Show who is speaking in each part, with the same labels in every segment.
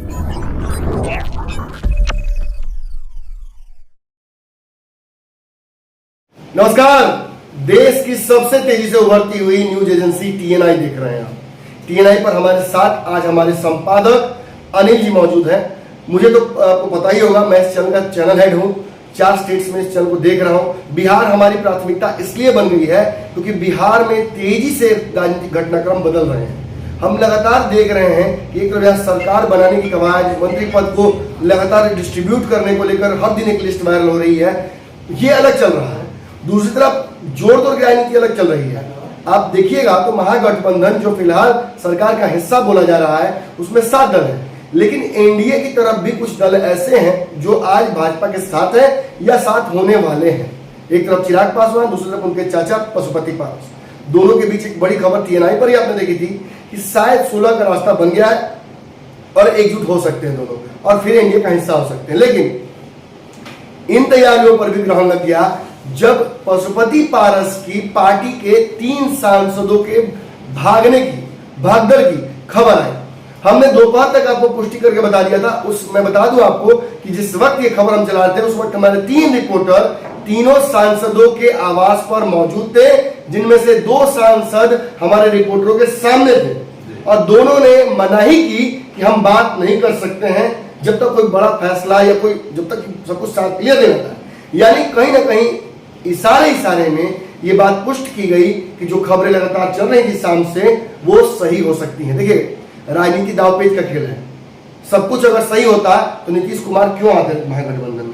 Speaker 1: नमस्कार। देश की सबसे तेजी से उभरती हुई न्यूज एजेंसी टीएनआई देख रहे हैं आप। टीएनआई पर हमारे साथ आज हमारे संपादक अनिल जी मौजूद हैं। मुझे तो आपको पता ही होगा, मैं इस चैनल का चैनल हेड हूं। 4 स्टेट्स में इस चैनल को देख रहा हूं। बिहार हमारी प्राथमिकता इसलिए बन गई है क्योंकि बिहार में तेजी से राजनीतिक घटनाक्रम बदल रहे हैं। हम लगातार देख रहे हैं कि एक तरफ सरकार बनाने की कवायद, मंत्री पद को लगातार डिस्ट्रीब्यूट करने को लेकर हर दिन एक लिस्ट वायरल हो रही है, ये अलग चल रहा है। दूसरी तरफ जोड़ तोड़ की राजनीति अलग चल रही है। आप देखिएगा तो महागठबंधन जो फिलहाल सरकार का हिस्सा बोला जा रहा है, उसमें 7 दल है, लेकिन एनडीए की तरफ भी कुछ दल ऐसे हैं जो आज भाजपा के साथ है या साथ होने वाले हैं। एक तरफ चिराग पासवान, दूसरी तरफ उनके चाचा पशुपति पारस। दोनों के बीच एक बड़ी खबर टीएनआई पर ही आपने देखी थी कि शायद 16 का रास्ता बन गया है और एकजुट हो सकते हैं दोनों और फिर एनडीए का हिस्सा हो सकते हैं। लेकिन इन तैयारियों पर भी ग्रहण लग गया जब पशुपति पारस की पार्टी के 3 सांसदों के भागने की, भगदड़ की खबर आई। हमने दोपहर तक आपको पुष्टि करके बता दिया था। मैं बता दूं आपको कि जिस वक्त ये खबर हम चला रहे थे, उस वक्त हमारे 3 रिपोर्टर तीनों सांसदों के आवास पर मौजूद थे, जिनमें से 2 सांसद हमारे रिपोर्टरों के सामने थे और दोनों ने मनाही की कि हम बात नहीं कर सकते हैं जब तक कोई बड़ा फैसला या कोई, जब तक सब कुछ साथ क्लियर नहीं होता। यानी कहीं ना कहीं इशारे में ये बात पुष्ट की गई कि जो खबरें लगातार चल रही थी शाम से, वो सही हो सकती हैं। देखिए, राजनीति दांवपेच का खेल है। सब कुछ अगर सही होता तो नीतीश कुमार क्यों आते महागठबंधन में?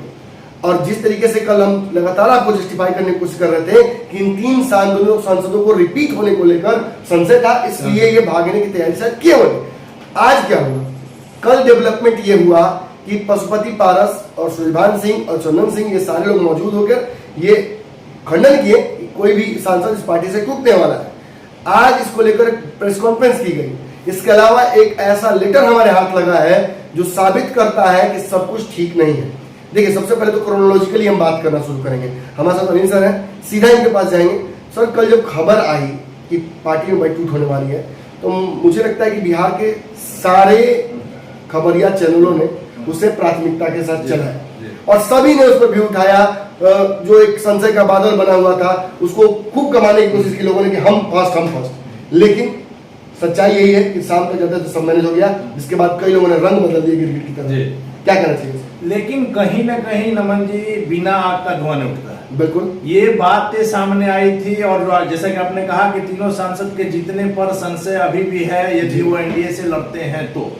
Speaker 1: और जिस तरीके से कल हम लगातार आपको जस्टिफाई करने की कोशिश कर रहे थे कि इन 3 सांसदों को रिपीट होने को लेकर संशय था, इसलिए ये भागने की तैयारी शायद किए हुए। आज क्या हुआ? कल डेवलपमेंट ये हुआ कि पशुपति पारस और सुरभान सिंह और चंदन सिंह, ये सारे लोग मौजूद होकर ये खंडन किए कोई भी सांसद इस पार्टी से टूटने वाला है। आज इसको लेकर प्रेस कॉन्फ्रेंस की गई। इसके अलावा एक ऐसा लेटर हमारे हाथ लगा है जो साबित करता है कि सब कुछ ठीक नहीं है। देखिए, सबसे पहले तो क्रोनोलॉजिकली हम बात करना शुरू करेंगे। हमारे साथ अनिल सर हैं, सीधा इनके पास जाएंगे। सर, कल जब खबर आई कि पार्टी में बैठक होने वाली है, तो मुझे लगता है कि बिहार के सारे खबरिया चैनलों ने उसे प्राथमिकता के साथ चलाया और सभी ने उस पर भी उठाया। जो एक संशय का बादल बना हुआ था, उसको खूब कमाने की कोशिश की लोगों ने कि हम फर्स्ट। लेकिन सच्चाई यही है कि शाम तक जब सब मैनेज हो गया, जिसके बाद कई लोगों ने रंग बदल दिए गिरगिट की तरह। क्या कहना चाहिए?
Speaker 2: लेकिन कहीं ना कहीं नमन जी, बिना आग का धुआं नहीं उठता है।
Speaker 1: बिल्कुल,
Speaker 2: ये बात सामने आई थी और जैसा कि आपने कहा कि तीनों सांसद के जीतने पर संशय अभी भी है यदि वो एनडीए से लड़ते हैं तो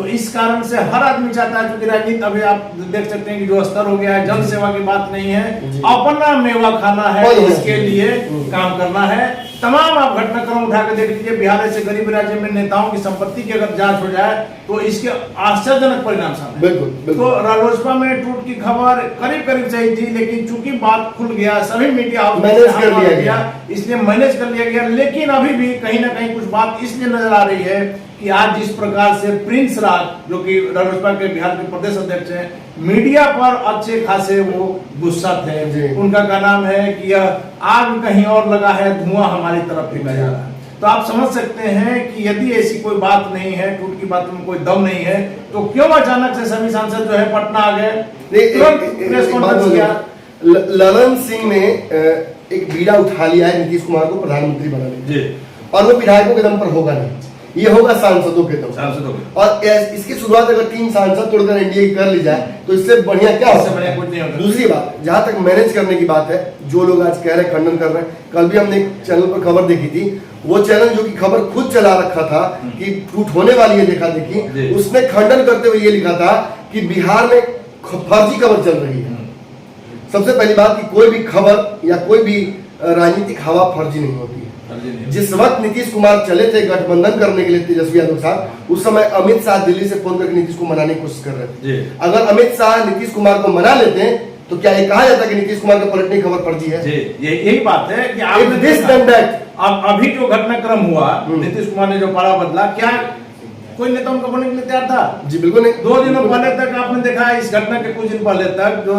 Speaker 2: इस कारण से हर आदमी चाहता है, क्योंकि राजनीति अभी आप देख सकते हैं कि जो स्तर हो गया है, जन सेवा की बात नहीं है, अपना मेवा खाना है, इसके लिए काम करना है। तमाम आप घटनाक्रम उठा कर देख लीजिए। बिहार ऐसे गरीब राज्य में नेताओं की संपत्ति की अगर जांच हो जाए तो इसके आश्चर्यजनक परिणाम सामने।
Speaker 1: बिल्कुल।
Speaker 2: तो रालोसपा में टूट की खबर करीब सही थी, लेकिन चूंकि बात खुल गया, सभी मीडिया हाउस
Speaker 1: मैनेज कर लिया गया,
Speaker 2: इसलिए मैनेज कर लिया गया। लेकिन अभी भी कहीं ना कहीं कुछ बात इसलिए नजर आ रही है कि आज जिस प्रकार से प्रिंस राज, जो कि रालोसपा के बिहार के प्रदेश अध्यक्ष हैं, मीडिया पर अच्छे खासे वो गुस्सा थे। उनका क्या नाम है कि यह आग कहीं और लगा है, धुआं हमारी तरफ फेंका जा रहा है। तो आप समझ सकते हैं कि यदि ऐसी कोई बात नहीं है, टूट की बात में कोई दम नहीं है, तो क्यों अचानक से सभी सांसद जो है पटना आ गए?
Speaker 1: ललन सिंह ने एक बीड़ा उठा लिया है नीतीश कुमार को प्रधानमंत्री बनाने, और वो विधायकों के दम पर होगा नहीं, ये होगा सांसदों के दम। और इसकी शुरुआत अगर 3 सांसद तोड़कर एनडीए कर ली जाए तो इससे बढ़िया क्या हो सकता है? दूसरी बात, जहां तक मैनेज करने की बात है, जो लोग आज कह रहे हैं, खंडन कर रहे हैं, कल भी हमने एक चैनल पर खबर देखी थी, वो चैनल जो कि खबर खुद चला रखा था कि टूट होने वाली है देखा देखी, उसने खंडन करते हुए ये लिखा था कि बिहार में फर्जी खबर चल रही है। सबसे पहली बात कि कोई भी खबर या कोई भी राजनीतिक हवा फर्जी नहीं होती है। जिस वक्त नीतीश कुमार चले थे गठबंधन करने के लिए तेजस्वी यादव साहब, उस समय अमित शाह दिल्ली से फोन करके नीतीश को मनाने की कोशिश कर रहे थे। अगर अमित शाह नीतीश कुमार को मना लेते तो क्या ये कहा जाता कि नीतीश कुमार का पलटने की खबर फर्जी है?
Speaker 2: यही बात है कि अब अभी जो घटनाक्रम हुआ, नीतीश कुमार ने जो पारा बदला, क्या कोई नेता उनका बनने के लिए तैयार था?
Speaker 1: जी बिल्कुल नहीं।
Speaker 2: 2 दिनों पहले तक आपने देखा, इस घटना के कुछ दिन पहले तक जो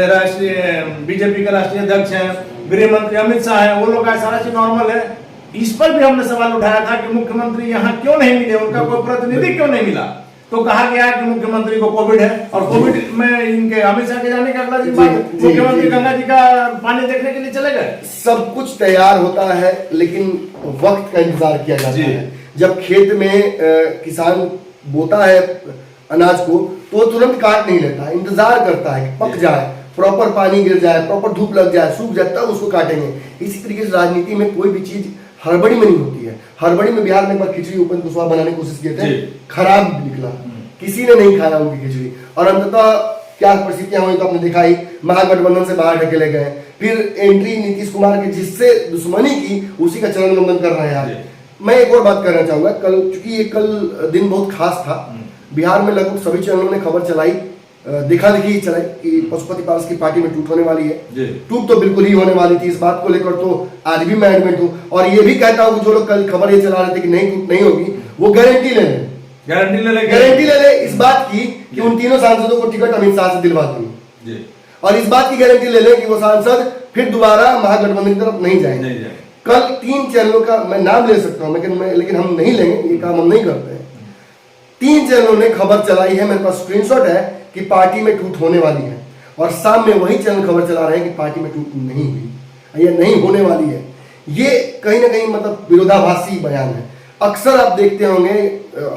Speaker 2: राष्ट्रीय बीजेपी के राष्ट्रीय अध्यक्ष हैं, गृह मंत्री अमित शाह है, वो लोग सारा चीज नॉर्मल है। इस पर भी हमने सवाल उठाया था कि मुख्यमंत्री यहाँ क्यों नहीं मिले, उनका कोई प्रतिनिधि क्यों नहीं मिला? तो कहा गया कि मुख्यमंत्री को कोविड है और कोविड में इनके अमित शाह के जाने के अगला दिन बाद मुख्यमंत्री गंगा जी का पानी देखने के लिए चले गए।
Speaker 1: सब कुछ तैयार होता है लेकिन वक्त का इंतजार किया जाता है। जब खेत में किसान बोता है अनाज को तो तुरंत काट नहीं लेता, इंतजार करता है कि पक जाए, प्रॉपर पानी गिर जाए, प्रॉपर धूप लग जाए, सूख जाए, तब उसको काटेंगे। इसी तरीके से राजनीति में कोई भी चीज हड़बड़ी में नहीं होती है। हड़बड़ी में बिहार में एक बार खिचड़ी उपेंद्र कुशवाहा बनाने की कोशिश किए थे, खराब निकला, किसी ने नहीं खाया उनकी खिचड़ी और अंततः क्या परिस्थितियां हुई तो आपने देखा ही, महागठबंधन से बाहर ढकेले गए। फिर एंट्री नीतीश कुमार के जिससे दुश्मनी की उसी का चरण वंदन कर रहे हैं। मैं एक और बात करना चाहूंगा, कल चूंकि ये कल दिन बहुत खास था, बिहार में लगभग सभी चैनलों ने खबर चलाई, देखा देखी चलाई कि पशुपति पारस की पार्टी में टूट होने वाली है। टूट तो बिल्कुल ही होने वाली थी, इस बात को लेकर तो आज भी मैं एडमिट हूँ और ये भी कहता हूँ कि जो लोग कल खबर ये चला रहे थे कि नहीं टूट नहीं होगी, वो गारंटी ले लें, गारंटी ले ले इस बात की कि उन तीनों सांसदों को टिकट अमित शाह से दिलवा दूंगी और इस बात की गारंटी ले लें कि वो सांसद फिर दोबारा महागठबंधन की तरफ नहीं जाएंगे। कल 3 चैनलों का मैं नाम ले सकता हूं लेकिन हम नहीं लेंगे, ये काम हम नहीं करते हैं। 3 चैनलों ने खबर चलाई है, मेरे पास स्क्रीनशॉट है कि पार्टी में टूट होने वाली है और सामने वही चैनल खबर चला रहे हैं कि पार्टी में टूट नहीं हुई या नहीं होने वाली है। ये कहीं ना कहीं मतलब विरोधाभासी बयान है। अक्सर आप देखते होंगे,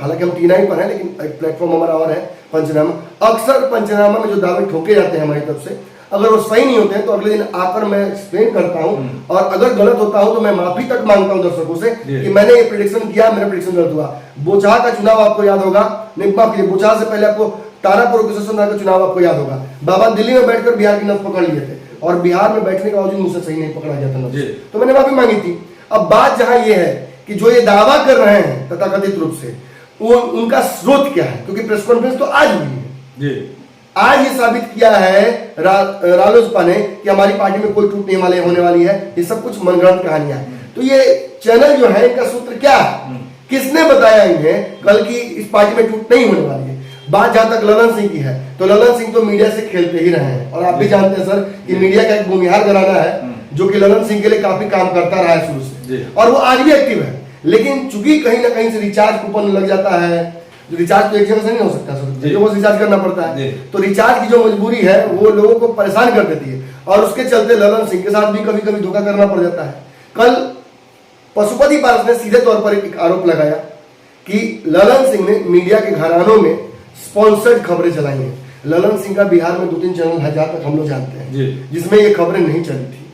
Speaker 1: हालांकि हम टीनाई पर हैं लेकिन एक प्लेटफॉर्म हमारा और है पंचनामा। अक्सर पंचनामा में जो दावे ठोके जाते हैं हमारी तरफ से, अगर वो सही नहीं होते हैं तो अगले दिन आकर मैं एक्सप्लेन करता हूं और अगर गलत होता हूं तो मैं माफी तक मांगता हूं दर्शकों से कि मैंने ये प्रेडिक्शन किया, मेरा प्रेडिक्शन गलत हुआ। बोचहा का चुनाव आपको याद होगा, नहीं माफ कीजिए, बोचहा से पहले आपको तारापुर का चुनाव आपको याद होगा। बाबा दिल्ली में बैठकर बिहार की नस पकड़ लिए थे और बिहार में बैठने के बावजूद मुझसे सही नहीं पकड़ा गया था, तो मैंने माफी मांगी थी। अब बात जहां ये है कि जो ये दावा कर रहे हैं तथाकथित रूप से, वो उनका स्रोत क्या है, क्योंकि प्रेस कॉन्फ्रेंस तो आज हुई है। आज ये साबित किया है रालोसपा ने कि हमारी पार्टी में कोई टूटने वाले होने वाली है, ये सब कुछ मनगढ़ंत कहानियां हैं। तो ये चैनल जो है इनका सूत्र क्या है, किसने बताया इन्हें कल की इस पार्टी में टूट नहीं होने वाली है। बात जहां तक ललन सिंह की है तो ललन सिंह तो मीडिया से खेलते ही रहे हैं और आप भी जानते हैं सर कि मीडिया का एक भूमिहार घराना है जो कि ललन सिंह के लिए काफी काम करता रहा है शुरू से और वो आज भी एक्टिव है। लेकिन चूंकि कहीं ना कहीं से रिचार्ज कूपन लग जाता है, जो रिचार्ज तो एक जगह से नहीं हो सकता सर, जो रिचार्ज करना पड़ता है, तो रिचार्ज की जो मजबूरी है वो लोगों को परेशान कर देती है और उसके चलते ललन सिंह के साथ भी कभी कभी धोखा करना पड़ जाता है। कल पशुपति पारस ने सीधे तौर पर एक आरोप लगाया कि ललन सिंह ने मीडिया के घरानों में स्पॉन्सर्ड खबरें चलाई हैं। ललन सिंह का बिहार में 2-3 चैनल है जहां तक हम लोग जानते हैं जिसमें ये खबरें नहीं चली थी।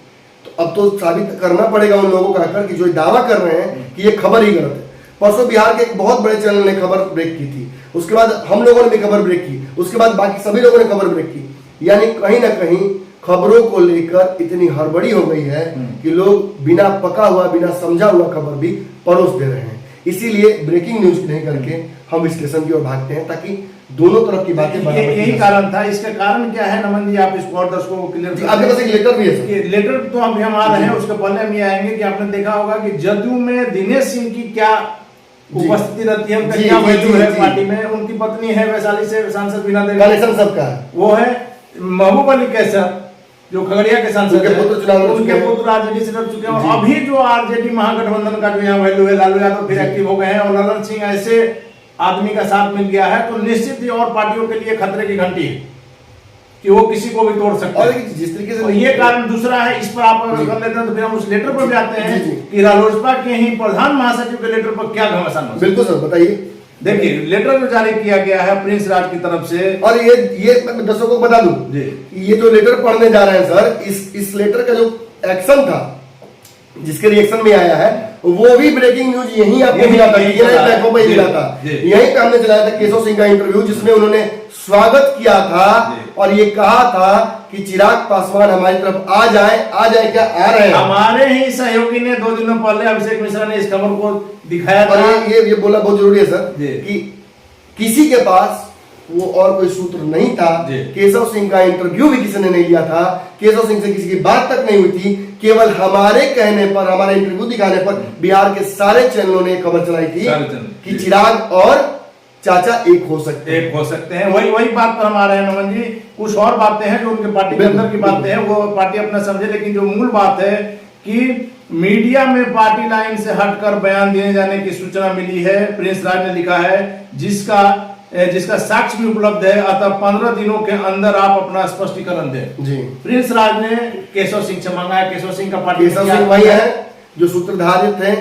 Speaker 1: तो अब तो साबित करना पड़ेगा उन लोगों को आकर कि जो दावा कर रहे हैं कि ये खबर ही गलत है। परसों बिहार के एक बहुत बड़े चैनल ने खबर ब्रेक की थी, उसके बाद हम लोगों ने भी खबर ब्रेक की, उसके बाद बाकी सभी लोगों ने खबर ब्रेक की। यानी कहीं ना कहीं खबरों को लेकर इतनी हड़बड़ी हो गई है कि लोग बिना पका हुआ, बिना समझा हुआ खबर भी परोस दे रहे हैं। इसीलिए ब्रेकिंग न्यूज नहीं करके हम विश्लेषण की ओर भागते हैं ताकि दोनों तरफ की बातें
Speaker 2: यही कारण था। इसका कारण क्या है नमन जी, आप इसको और दर्शकों को क्लियर
Speaker 1: आपके पास एक लेटर भी है सर।
Speaker 2: लेटर तो अभी हम आ रहे हैं, उसके पहले हम ये आएंगे कि आपने देखा होगा कि जदयू में दिनेश सिंह की क्या उपस्थिति रहती है, उनका क्या वैल्यू है पार्टी में। उनकी पत्नी है वैशाली से सांसद बीना देवी,
Speaker 1: कनेक्शन सबका है,
Speaker 2: वो है महबूब अली कैसर जो खगड़िया के सांसद है, उनके पुत्र आरजेडी से लड़ चुके हैं। अभी जो आरजेडी महागठबंधन का जो यहाँ वैल्यू है, लालू यादव फिर एक्टिव हो गए हैं और ललन सिंह ऐसे आदमी का साथ मिल गया है तो निश्चित ही और पार्टियों के लिए खतरे की घंटी है कि वो किसी को भी तोड़ सकते हैं।
Speaker 1: जिस तरीके से
Speaker 2: ये कारण दूसरा है, इस पर आप कर लेते हैं तो फिर हम उस लेटर पर भी आते हैं कि रालोसपा के ही प्रधान महासचिव के लेटर पर क्या घमासान हो।
Speaker 1: बिल्कुल सर, बताइए।
Speaker 2: देखिए लेटर जो जारी किया गया है प्रिंस राज की तरफ से, और
Speaker 1: ये मैं दर्शकों को बता दूं, ये जो लेटर पढ़ने जा रहे हैं सर, इस लेटर का जो एक्शन था जिसके रिएक्शन में आया है वो भी ब्रेकिंग न्यूज यही आपको मिला था, प्लेटफॉर्म पर मिला था, यही पे हमने चलाया था केशव सिंह का इंटरव्यू जिसमें उन्होंने स्वागत किया था और ये कहा था कि चिराग पासवान हमारी तरफ आ जाए क्या आ रहे हैं।
Speaker 2: हमारे ही सहयोगी ने 2 दिनों पहले अभिषेक मिश्रा ने इस खबर को दिखाया था।
Speaker 1: ये बोला बहुत जरूरी है सर कि किसी के पास वो और कोई सूत्र नहीं था। केशव सिंह का इंटरव्यू भी किसी ने नहीं लिया था, केशव सिंह से किसी की बात तक नहीं हुई थी, केवल हमारे कहने पर, हमारा इंटरव्यू दिखाने पर बिहार के सारे चैनलों ने खबर चलाई थी कि चिराग और चाचा एक हो सकते हैं।
Speaker 2: वही बात पर हम आ रहे हैं नमन जी। कुछ और बातें हैं जो उनके पार्टी के अंदर की बातें हैं, वो पार्टी अपना समझे, लेकिन जो मूल बात है कि मीडिया में पार्टी लाइन से हटकर बयान दिए जाने की सूचना मिली है। प्रिंस राज ने लिखा है जिसका जिसका साक्ष्य भी उपलब्ध है, अतः 15 दिनों के अंदर आप अपना स्पष्टीकरण दें।
Speaker 1: जी।
Speaker 2: प्रिंस राज ने केशव सिंह से मांगा है, केशव सिंह का पार्टी
Speaker 1: केशव सिंह वही है जो सूत्रधारी थे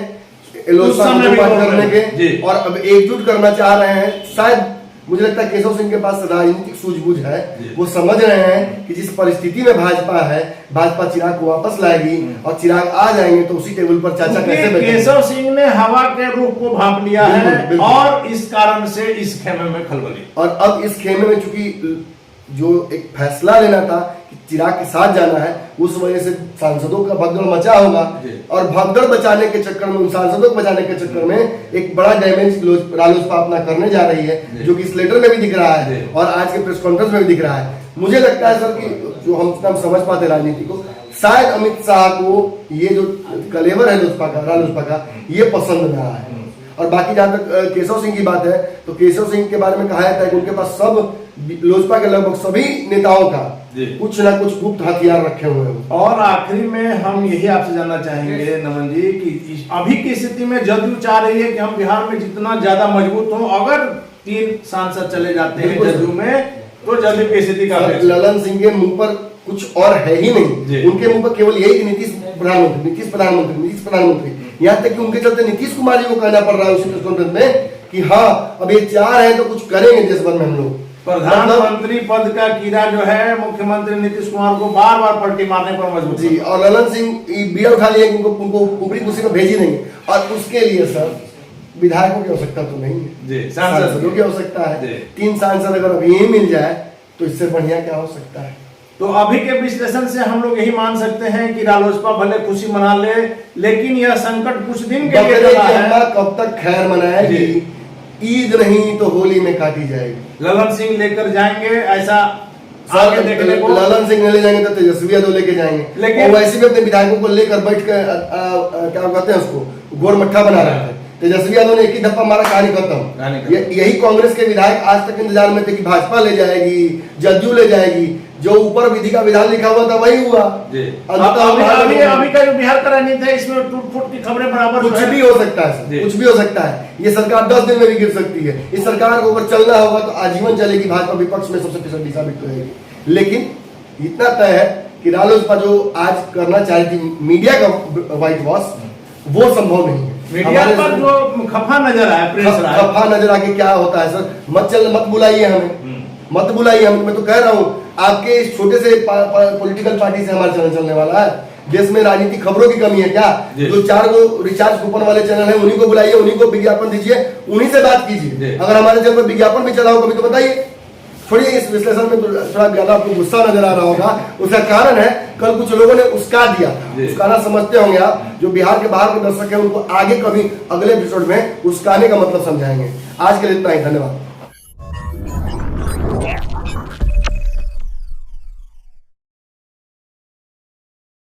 Speaker 1: लोजपा को पार्ट करने के, और अब एकजुट करना चाह रहे हैं। शायद मुझे लगता है केशव सिंह के पास राजनीतिक सूझबूझ है, वो समझ रहे हैं कि जिस परिस्थिति में भाजपा है, भाजपा चिराग को वापस लाएगी और चिराग आ जाएंगे तो उसी टेबल पर चाचा कैसे बैठेंगे।
Speaker 2: केशव सिंह ने हवा के रूप को भांप लिया है और इस कारण से इस खेमे में खलबली।
Speaker 1: और अब इस खेमे में चूंकि जो एक फैसला लेना था कि चिराग के साथ जाना है, उस वजह से सांसदों का भगदड़ मचा होगा, और भगदड़ बचाने के चक्कर में, उन सांसदों को बचाने के चक्कर में एक बड़ा डैमेज रालोसपा अपना करने जा रही है, जो कि इस लेटर में भी दिख रहा है और आज के प्रेस कॉन्फ्रेंस में भी दिख रहा है। मुझे लगता है सर कि जो हम समझ पाते राजनीति को, शायद अमित शाह को ये जो कलेवर है रालोसपा का ये पसंद ना है। और बाकी जहां तक केशव सिंह की बात है, तो केशव सिंह के बारे में कहा जाता है कि उनके पास सब लोजपा के लगभग सभी नेताओं का कुछ ना कुछ गुप्त हथियार रखे हुए हैं।
Speaker 2: और आखिरी में हम यही आपसे जानना चाहेंगे नमन जी कि अभी की स्थिति में जदयू चाह रही है कि हम बिहार में जितना ज्यादा मजबूत हो, अगर 3 सांसद चले जाते हैं जदयू में तो जदयू की स्थिति का
Speaker 1: ललन सिंह के मुंह पर कुछ और है ही नहीं, उनके मुंह पर केवल यही नीतीश प्रधानमंत्री, यहाँ तक कि उनके चलते नीतीश कुमार जी को कहना पड़ रहा है उसी प्रेस कॉन्फ्रेंस में कि हाँ अब ये 4 है तो कुछ करेंगे देश भर में हम लोग।
Speaker 2: प्रधानमंत्री पद का कीड़ा जो है मुख्यमंत्री नीतीश कुमार को बार बार पलटी मारने पर मजबूर
Speaker 1: जी, और ललन सिंह बीड़ा उठा लिए उनको ऊपरी कुर्सी पर भेजी नहीं, और उसके लिए सर विधायकों की आवश्यकता तो नहीं है, सांसदों की आवश्यकता है। 3 सांसद अगर अभी यही मिल जाए तो इससे बढ़िया क्या हो सकता है।
Speaker 2: तो अभी के विश्लेषण से हम लोग यही मान सकते हैं कि रालोसपा भले खुशी मना ले, लेकिन यह संकट कुछ दिन के लिए चला है।
Speaker 1: कब तक खैर मनाएगी, ईद नहीं तो होली में काटी जाएगी।
Speaker 2: ललन सिंह लेकर जाएंगे ऐसा आगे देखने को,
Speaker 1: ललन सिंह ले जाएंगे तो तेजस्वी यादव लेके जाएंगे, लेकिन वैसे भी अपने विधायकों को लेकर बैठ कर क्या कहते हैं उसको गोर मट्ठा बना रहे थे। तेजस्वी यादव ने एक ही धप्पा मारा, कहानी खत्म। यही कांग्रेस के विधायक आज तक इंतजार में थे कि भाजपा ले जाएगी, जदयू ले जाएगी, जो ऊपर विधि का विधान लिखा हुआ था वही हुआ।
Speaker 2: अभी का जो बिहार का राजनीति है इसमें टूट फूट की खबरें बराबर
Speaker 1: कुछ भी हो सकता है, कुछ भी हो सकता है। ये सरकार 10 दिन में भी गिर सकती है। इस सरकार को अगर चलना होगा तो आजीवन चलेगी, भाजपा विपक्ष में सबसे पिछड़ी साबित होगी। लेकिन इतना तय है कि रालोसपा जो आज करना चाह रही थी मीडिया का व्हाइट वॉश, वो संभव नहीं है।
Speaker 2: मीडिया पर जो खफा नजर आया,
Speaker 1: खफा नजर आके क्या होता है सर, मत बुलाइए हमें, मत बुलाइए हमें। मैं तो कह रहा हूँ आपके इस छोटे से पॉलिटिकल पार्टी से हमारा चैनल चलने वाला है। देश में राजनीतिक खबरों की कमी है क्या? जो 4 गो रिचार्ज कूपन वाले चैनल है उन्हीं को बुलाइए, उन्हीं को विज्ञापन दीजिए, उन्हीं से बात कीजिए। अगर हमारे चैनल पर विज्ञापन भी चला हो कभी तो बताइए। छोड़िए इस विश्लेषण में थोड़ा ज्यादा आपको गुस्सा नजर आ रहा होगा, उसका कारण है कल कुछ लोगों ने उसका दिया था। उसकाना समझते होंगे आप, जो बिहार के बाहर के दर्शक हैं उनको आगे कभी अगले एपिसोड में उसकाने का मतलब समझाएंगे। आज के लिए इतना ही, धन्यवाद।